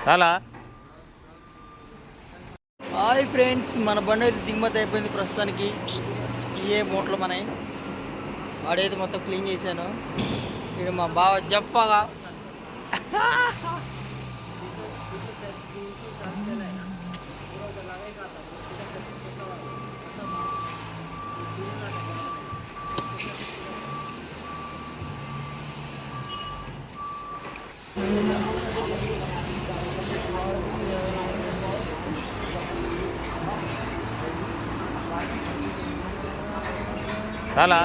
చాలా hi friends, మన బండి అయితే దిగుమతి అయిపోయింది ప్రస్తుతానికి. ఏ మూటలు మనవి వాడైతే మొత్తం క్లీన్ చేశాను. ఇక్కడ మా బావ జఫాగా చాలా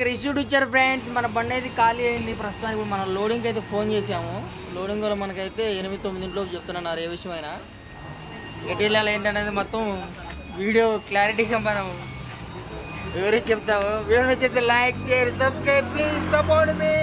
రిసీవ్డ్ ఇచ్చారు ఫ్రెండ్స్. మన బండి అయితే ఖాళీ అయింది ప్రస్తుతానికి. ఇప్పుడు మనం లోడింగ్కి అయితే ఫోన్ చేసాము. లోడింగ్ వల్ల మనకైతే 8-9 చెప్తున్నారు ఏ విషయమైనా. ఎటీఎల్ ఏంటనేది మొత్తం వీడియో క్లారిటీగా మనం ఎవరికి చెప్తాము. వీడియో నచ్చితే like share subscribe please support me.